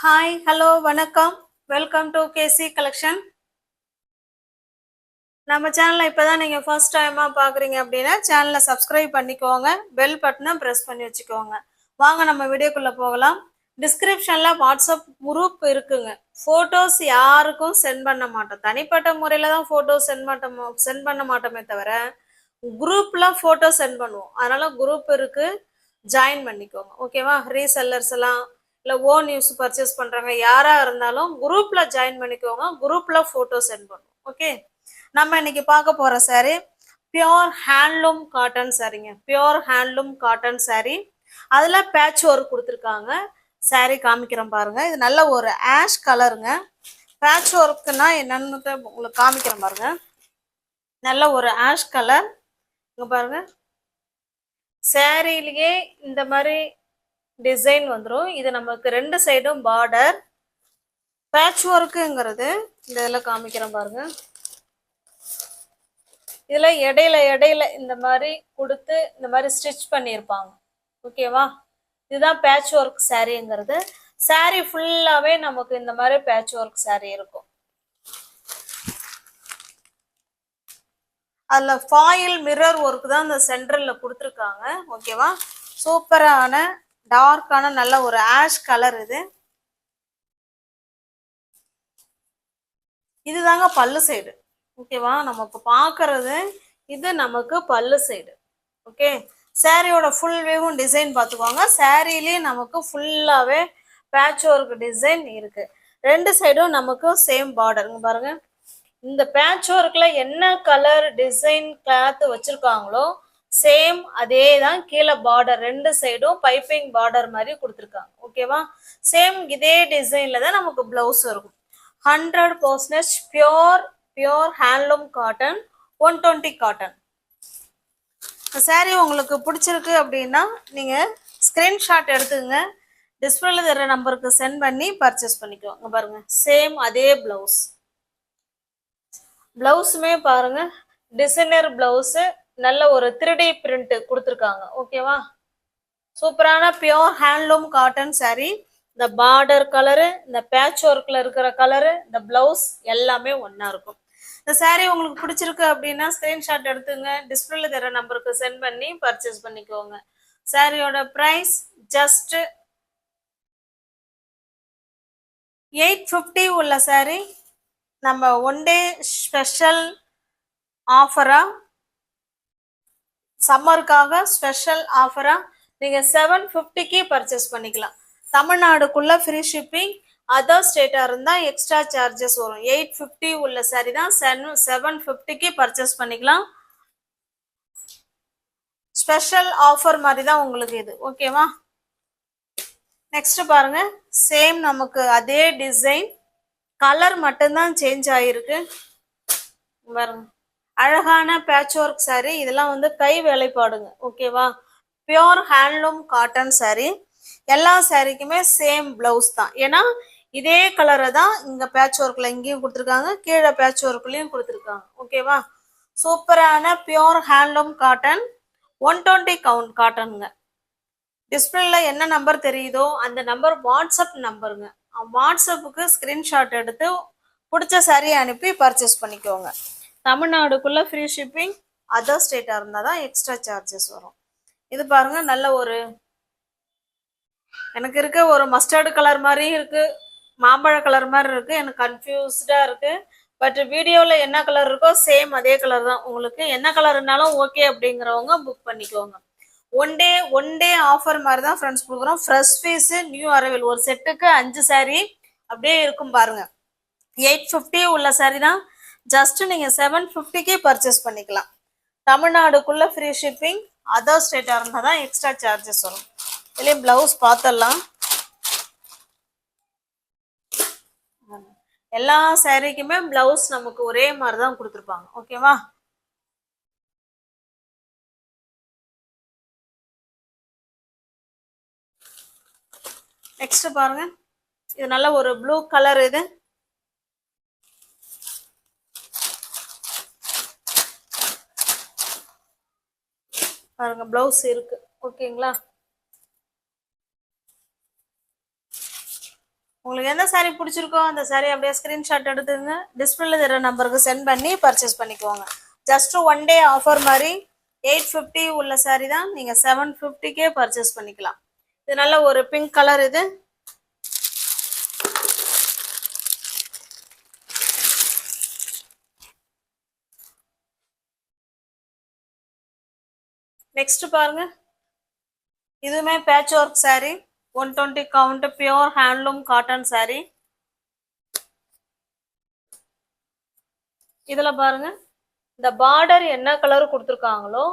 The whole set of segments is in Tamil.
ஹாய் ஹலோ வணக்கம். Welcome to KC collection. நம்ம சேனலை இப்போதான் நீங்கள் ஃபர்ஸ்ட் டைமாக பார்க்குறீங்க அப்படின்னா சேனலை சப்ஸ்கிரைப் பண்ணிக்கோங்க, பெல் பட்டனை ப்ரெஸ் பண்ணி வச்சுக்கோங்க. வாங்க நம்ம வீடியோக்குள்ளே போகலாம். டிஸ்கிரிப்ஷனில் வாட்ஸ்அப் குரூப் இருக்குங்க. ஃபோட்டோஸ் யாருக்கும் சென்ட் பண்ண மாட்டோம், தனிப்பட்ட முறையில் தான் ஃபோட்டோஸ் சென்ட் பண்ண மாட்டோமே தவிர குரூப்பில் ஃபோட்டோ சென்ட் பண்ணுவோம். அதனால் குரூப் இருக்குது, ஜாயின் பண்ணிக்கோங்க. ஓகேவா? ரீசெல்லர்ஸ் எல்லாம் இல்லை ஓன் யூஸ் பர்ச்சேஸ் பண்ணுறாங்க யாராக இருந்தாலும் குரூப்பில் ஜாயின் பண்ணிக்கோங்க. குரூப்பில் ஃபோட்டோ சென்ட் பண்ணுவோம். ஓகே, நம்ம இன்னைக்கு பார்க்க போகிற சாரீ பியோர் ஹேண்ட்லூம் காட்டன் சாரீங்க. பியோர் ஹேண்ட்லூம் காட்டன் சாரீ, அதில் பேட்ச் ஒர்க் கொடுத்துருக்காங்க. சாரீ காமிக்கிறேன் பாருங்க. இது நல்ல ஒரு ஆஷ் கலருங்க. பேட்ச் ஒர்க்குன்னா என்னன்னு உங்களுக்கு காமிக்கிறேன் பாருங்க. நல்ல ஒரு ஆஷ் கலர். இங்கே பாருங்க, சாரீலேயே இந்த மாதிரி டிசைன் வந்துடும். இது நமக்கு ரெண்டு சைடும் பார்டர். பேட்ச் ஒர்க்குங்கிறது இந்த இதில் காமிக்கிறேன் பாருங்க. இதில் இடையில இந்த மாதிரி கொடுத்து இந்த மாதிரி ஸ்டிச் பண்ணியிருப்பாங்க. ஓகேவா? இதுதான் பேட்ச் ஒர்க் சாரீங்கிறது. சாரீ ஃபுல்லாகவே நமக்கு இந்த மாதிரி பேட்ச் ஒர்க் சாரீ இருக்கும். அதில் ஃபாயில் மிரர் ஒர்க் தான் இந்த சென்டரில் கொடுத்துருக்காங்க. ஓகேவா? சூப்பரான டார்க்கான நல்ல ஒரு ஆஷ் கலர். இதுதாங்க பல்லு சைடு. ஓகேவா? நம்ம இப்போ பார்க்கறது இது நமக்கு பல்லு சைடு. ஓகே, சாரியோட ஃபுல் வேவும் டிசைன் பார்த்துக்கோங்க. சாரிலேயே நமக்கு ஃபுல்லாகவே பேட்ச் ஒர்க் டிசைன் இருக்கு. ரெண்டு சைடும் நமக்கு சேம் பார்டர். பாருங்க, இந்த பேட்ச் ஒர்க்கில் என்ன கலர் டிசைன் கிளாத் வச்சுருக்காங்களோ சேம் அதே தான் கீழே பார்டர். ரெண்டு சைடும் பைப்பிங் பார்டர் மாதிரி கொடுத்துருக்காங்க. ஓகேவா? சேம் இதே டிசைனில் தான் நமக்கு ப்ளவுஸ் இருக்கும். 100% பியோர் ஹேண்ட்லூம் காட்டன், 120 காட்டன். இந்த சாரீ உங்களுக்கு பிடிச்சிருக்கு அப்படின்னா நீங்கள் ஸ்க்ரீன்ஷாட் எடுத்துக்கங்க, டிஸ்பிளேல தர நம்பருக்கு சென்ட் பண்ணி பர்ச்சேஸ் பண்ணிக்கோங்க. பாருங்க, சேம் அதே ப்ளவுஸ். ப்ளவுஸுமே பாருங்க, டிசைனர் ப்ளவுஸு, நல்ல ஒரு 3D பிரிண்ட் கொடுத்துருக்காங்க. ஓகேவா? சூப்பரான பியோர் ஹேண்ட்லூம் காட்டன் சாரீ. இந்த பார்டர் கலரு, இந்த பேட்ச் ஒர்க்கில் இருக்கிற கலரு, இந்த ப்ளவுஸ் எல்லாமே ஒன்றா இருக்கும். இந்த சாரீ உங்களுக்கு பிடிச்சிருக்கு அப்படின்னா ஸ்க்ரீன்ஷாட் எடுத்துங்க, டிஸ்பிளேல தர நம்பருக்கு சென்ட் பண்ணி பர்ச்சேஸ் பண்ணிக்கோங்க. சாரியோட ப்ரைஸ் ஜஸ்ட் 850 உள்ள சாரீ நம்ம ஒன் டே ஸ்பெஷல் ஆஃபராக, சம்மருக்காக ஸ்பெஷல் ஆஃபராக நீங்கள் 750க்கு பர்ச்சேஸ் பண்ணிக்கலாம். தமிழ்நாடுக்குள்ளே ஃப்ரீ ஷிப்பிங், அதர் ஸ்டேட்டாக இருந்தால் எக்ஸ்ட்ரா சார்ஜஸ் வரும். 850 உள்ள சாரி தான் 750க்கு பர்ச்சேஸ் பண்ணிக்கலாம். ஸ்பெஷல் ஆஃபர் மாதிரி தான் உங்களுக்கு இது. ஓகேவா? நெக்ஸ்ட் பாருங்க, சேம் நமக்கு அதே டிசைன், கலர் மட்டும்தான் சேஞ்ச் ஆகிருக்கு. பாருங்க, அழகான பேட்ச் ஒர்க் சாரீ. இதெல்லாம் வந்து கை வேலைப்பாடுங்க. ஓகேவா? Pure handloom cotton sari. எல்லா சாரீக்குமே சேம் பிளவுஸ் தான். ஏன்னா இதே கலரை தான் இங்கே பேட்ச் ஒர்க்கில் இங்கேயும் கொடுத்துருக்காங்க, கீழே பேட்ச் ஒர்க்லையும் கொடுத்துருக்காங்க. ஓகேவா? சூப்பரான பியோர் ஹேண்ட்லூம் காட்டன், 120 கவுண்ட் காட்டனுங்க. டிஸ்பிளேல என்ன நம்பர் தெரியுதோ அந்த நம்பர் வாட்ஸ்அப் நம்பருங்க. வாட்ஸ்அப்புக்கு ஸ்க்ரீன்ஷாட் எடுத்து பிடிச்ச சாரியை அனுப்பி பர்ச்சேஸ் பண்ணிக்கோங்க. தமிழ்நாடுக்குள்ளே ஃப்ரீ ஷிப்பிங், அதர் ஸ்டேட்டாக இருந்தால் தான் எக்ஸ்ட்ரா சார்ஜஸ் வரும். இது பாருங்க, நல்ல ஒரு எனக்கு இருக்க ஒரு மஸ்டர்டு கலர் மாதிரி இருக்கு, மாம்பழ கலர் மாதிரி இருக்கு. எனக்கு கன்ஃபியூஸ்டா இருக்கு. பட் வீடியோவில் என்ன கலர் இருக்கோ சேம் அதே கலர் தான். உங்களுக்கு என்ன கலர்னாலும் ஓகே அப்படிங்கிறவங்க புக் பண்ணிக்கோங்க. ஒன் டே ஆஃபர் மாதிரி தான் ஃப்ரெண்ட்ஸ் கொடுக்குறோம். ஃப்ரெஷ் பீஸ், நியூ அரைவல், ஒரு செட்டுக்கு 5 சாரீ அப்படியே இருக்கும் பாருங்க. 850 உள்ள சாரீ தான் ஜஸ்ட் நீங்கள் 750க்கு பர்ச்சேஸ் பண்ணிக்கலாம். தமிழ்நாடுக்குள்ள ஃப்ரீ ஷிப்பிங், அதர் ஸ்டேட்டாக இருந்தால் தான் எக்ஸ்ட்ரா சார்ஜஸ் வரும். இதுலேயும் பிளவுஸ் பார்த்துடலாம். எல்லா சாரீக்குமே பிளவுஸ் நமக்கு ஒரே மாதிரி தான் கொடுத்துருப்பாங்க. ஓகேவா? நெக்ஸ்ட் பாருங்க, இது நல்ல ஒரு ப்ளூ கலர். இது பாருங்க, பிளவுஸ் இருக்கு. ஓகேங்களா? உங்களுக்கு எந்த saree பிடிச்சிருக்கோ அந்த saree அப்படியே ஸ்கிரீன்ஷாட் எடுத்துங்க, டிஸ்பிளேல தெரியற நம்பருக்கு சென்ட் பண்ணி பர்ச்சேஸ் பண்ணிக்கோங்க. ஜஸ்ட் ஒன் டே ஆஃபர் மாதிரி 850 உள்ள saree தான் நீங்க 750க்கே பர்ச்சேஸ் பண்ணிக்கலாம். இது நல்ல ஒரு பிங்க் கலர். இது நெக்ஸ்ட் பாருங்க, இதுவுமே patch work saree, 120 count, pure handloom cotton saree. இதுல பாருங்க, இந்த பார்டர் என்ன கலர் கொடுத்துருக்காங்களோ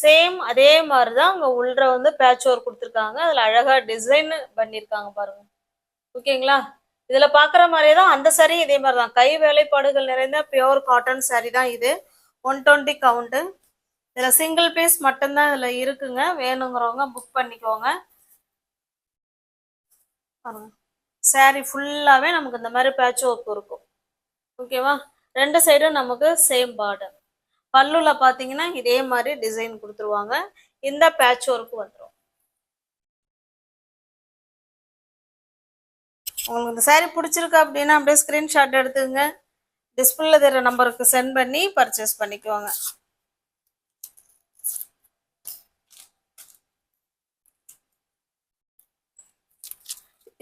சேம் அதே மாதிரிதான் அங்க உள்ள வந்து பேட்ச் ஒர்க் கொடுத்துருக்காங்க. அதுல அழகா டிசைன் பண்ணிருக்காங்க பாருங்க. ஓகேங்களா? இதுல பாக்குற மாதிரியே தான் அந்த saree இதே மாதிரிதான் கை வேலைப்பாடுகள் நிறைந்த பியோர் காட்டன் saree தான் இது. 120 கவுண்ட். இதுல சிங்கிள் பீஸ் மட்டும்தான் இதுல இருக்குங்க. வேணுங்கிறவங்க புக் பண்ணிக்கோங்க. saree ஃபுல்லாவே நமக்கு இந்த மாதிரி பேட்ச் ஒர்க் இருக்கும். ஓகேவா? ரெண்டு சைடும் நமக்கு சேம் பார்டர். பல்லுல பாத்தீங்கன்னா இதே மாதிரி டிசைன் கொடுத்துருவாங்க. இந்த பேட்ச் ஒர்க் வந்துடும். உங்களுக்கு இந்த saree பிடிச்சிருக்கு அப்படின்னா அப்படியே ஸ்கிரீன்ஷாட் எடுத்துங்க, டிஸ்பிளேல தெரியற நம்பருக்கு சென்ட் பண்ணி பர்ச்சேஸ் பண்ணிக்கோங்க.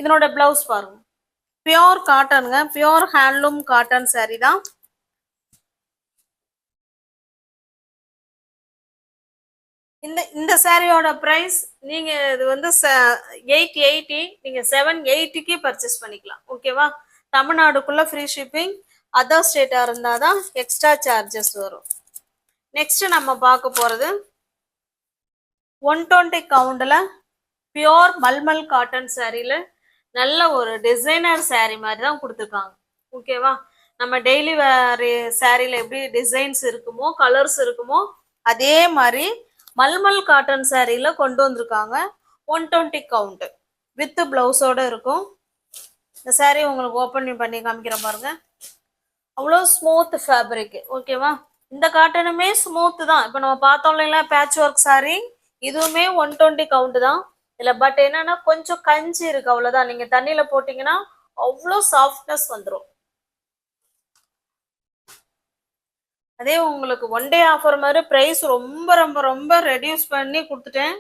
இதனோட பிளவுஸ் பாருங்க, பியோர் காட்டனுங்க, பியோர் ஹேண்ட்லூம் காட்டன் saree தான். இந்த சாரியோட பிரைஸ் நீங்க இது வந்து 880, நீங்க 780க்கு பர்ச்சேஸ் பண்ணிக்கலாம். ஓகேவா? தமிழ்நாடுக்குள்ள ஃப்ரீ ஷிப்பிங், அதர் ஸ்டேட்டா இருந்தாதான் எக்ஸ்ட்ரா சார்ஜஸ் வரும். நெக்ஸ்ட் நம்ம பார்க்க போறது 120 கவுண்ட்ல பியோர் மல்மல் காட்டன் சாரியில நல்ல ஒரு டிசைனர் saree மாதிரி தான் கொடுத்துருக்காங்க. ஓகேவா? நம்ம டெய்லி வேர் சாரியில எப்படி டிசைன்ஸ் இருக்குமோ கலர்ஸ் இருக்குமோ அதே மாதிரி மல்மல் காட்டன் சாரியில கொண்டு வந்திருக்காங்க. 120 கவுண்ட் வித் பிளவுஸோட இருக்கும். இந்த saree உங்களுக்கு ஓப்பன் பண்ணி காமிக்கிறேன் பாருங்க. அவ்வளோ ஸ்மூத் ஃபேப்ரிக். ஓகேவா? இந்த காட்டனுமே ஸ்மூத் தான். இப்போ நம்ம பார்த்தோம் இல்லைங்களா பேட்ச் ஒர்க் saree, இதுவுமே 120 கவுண்ட் தான். இல்ல பட் என்னன்னா கொஞ்சம் கஞ்சி இருக்கு, அவ்வளவுதான். நீங்க தண்ணியில போட்டீங்கன்னா அவ்வளோ சாஃப்ட்னஸ் வந்துடும். அதே உங்களுக்கு ஒன் டே ஆஃபர் மாதிரி பிரைஸ் ரொம்ப ரொம்ப ரொம்ப ரெடியூஸ் பண்ணி கொடுத்துட்டேன்.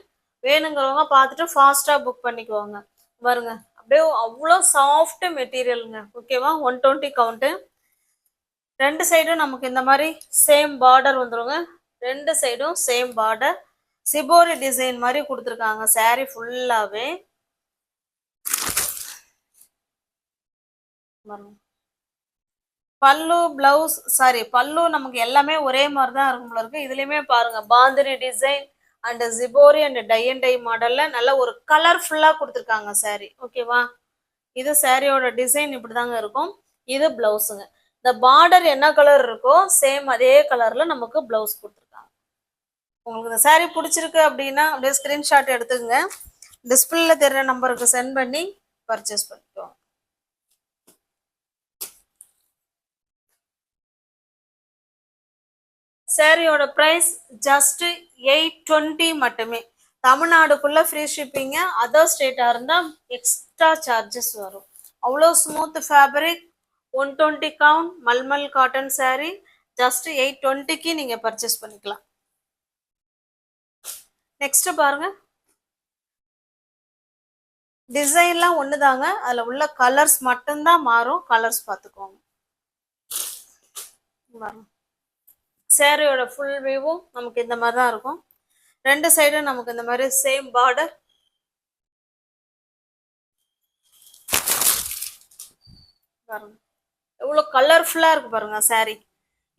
வேணுங்கிறவங்க பார்த்துட்டு ஃபாஸ்டா புக் பண்ணிக்குவாங்க. பாருங்க, அப்படியே அவ்வளோ சாஃப்ட் மெட்டீரியலுங்க. ஓகேவா? 120 கவுண்ட். ரெண்டு சைடும் நமக்கு இந்த மாதிரி சேம் பார்டர் வந்துருங்க. ரெண்டு சைடும் சேம் பார்டர், சிபோரி டிசைன் மாதிரி கொடுத்துருக்காங்க saree ஃபுல்லாவே. பல்லு பிளவுஸ் சாரி பல்லு நமக்கு எல்லாமே ஒரே மாதிரி தான் இருக்கும் போல இருக்கு. இதுலயுமே பாருங்க Bandhani design and shibori and tie and dye மாடல்ல நல்ல ஒரு கலர்ஃபுல்லா கொடுத்துருக்காங்க saree. ஓகேவா? இது சாரியோட டிசைன் இப்படிதாங்க இருக்கும். இது பிளவுஸுங்க. இந்த பார்டர் என்ன கலர் இருக்கோ சேம் அதே கலர்ல நமக்கு பிளவுஸ் கொடுத்துருக்காங்க. உங்களுக்கு இந்த saree பிடிச்சிருக்கு அப்படின்னா அப்படியே ஸ்கிரீன்ஷாட் எடுத்துங்க, டிஸ்பிளேல தெரியற நம்பருக்கு சென்ட் பண்ணி பர்ச்சேஸ் பண்ணிக்கோங்க. சாரியோட பிரைஸ் ஜஸ்ட் 820 மட்டுமே. தமிழ்நாடுக்குள்ள ஃப்ரீ ஷிப்பிங்க, அதர் ஸ்டேட்டா இருந்தா எக்ஸ்ட்ரா சார்ஜஸ் வரும். அவ்வளோ smooth fabric, 120 count mulmul cotton saree, just 820க்கு நீங்க பர்ச்சேஸ் பண்ணிக்கலாம். நெக்ஸ்ட் பாருங்க, டிசைன்லாம் ஒண்ணுதாங்க, அதுல உள்ள கலர்ஸ் மட்டும்தான் மாறும். கலர்ஸ் பார்த்துக்கோங்க. சாரியோட ஃபுல் வியூவும் நமக்கு இந்த மாதிரி தான் இருக்கும். ரெண்டு சைடும் நமக்கு இந்த மாதிரி சேம் பார்டர். பாருங்க எவ்வளோ கலர்ஃபுல்லா இருக்கு பாருங்க saree.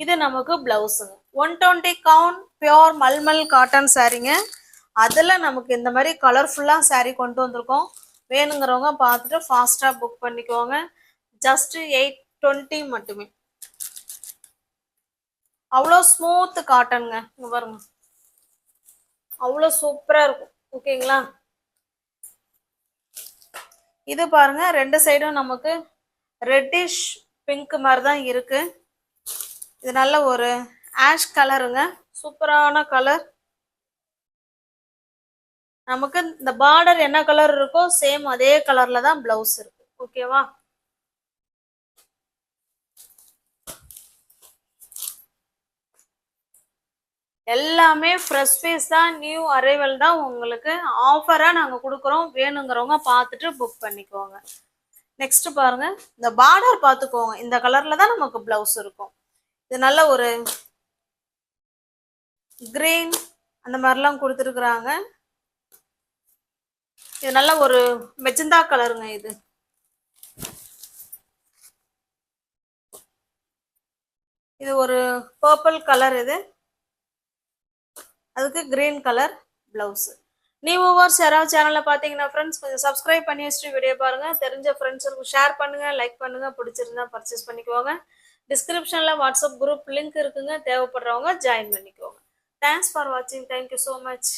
இது நமக்கு பிளவுஸுங்க. 120 கவுண்ட் பியோர் மல்மல் காட்டன் சாரீங்க. அதுல நமக்கு இந்த மாதிரி கலர்ஃபுல்லா saree கொண்டு வந்திருக்கோம். வேணுங்கிறவங்க பார்த்துட்டு ஃபாஸ்டா புக் பண்ணிக்கோங்க. ஜஸ்ட் 820 மட்டுமே. அவ்வளோ ஸ்மூத் காட்டனுங்க. இங்க பாருங்க அவ்வளோ சூப்பரா இருக்கும். ஓகேங்களா? இது பாருங்க ரெண்டு சைடும் நமக்கு ரெட்டிஷ் பிங்க் மாதிரி தான் இருக்கு. இது நல்ல ஒரு ஆஷ் கலருங்க, சூப்பரான கலர். நமக்கு இந்த பார்டர் என்ன கலர் இருக்கோ சேம் அதே கலர்ல தான் பிளவுஸ் இருக்கு. ஓகேவா? எல்லாமே ஃப்ரெஷ் பீஸ் தான், நியூ அரைவல் தான். உங்களுக்கு ஆஃபரா நாங்க கொடுக்குறோம். வேணுங்கிறவங்க பார்த்துட்டு புக் பண்ணிக்கோங்க. நெக்ஸ்ட் பாருங்க, இந்த பார்டர் பார்த்துக்கோங்க. இந்த கலர்ல தான் நமக்கு பிளவுஸ் இருக்கும். இது நல்ல ஒரு கிரீன் அந்த மாதிரிலாம் கொடுத்துருக்குறாங்க. இது நல்ல ஒரு மெஜந்தா கலருங்க. இது ஒரு பர்பிள் கலர். அதுக்கு green colour blouse. New viewers யாராவது சேனல்ல பாத்தீங்கன்னா ஃப்ரெண்ட்ஸ் கொஞ்சம் சப்ஸ்கிரைப் பண்ணி வச்சுட்டு வீடியோ பாருங்க. தெரிஞ்ச ஃப்ரெண்ட்ஸுக்கு ஷேர் பண்ணுங்க, லைக் பண்ணுங்க. பிடிச்சிருந்தா பர்ச்சேஸ் பண்ணிக்கோங்க. டிஸ்கிரிப்ஷன்ல வாட்ஸ்அப் குரூப் லிங்க் இருக்குங்க. தேவைப்படுறவங்க ஜாயின் பண்ணிக்கோங்க. தேங்க்ஸ் ஃபார் வாட்சிங். Thank you so much.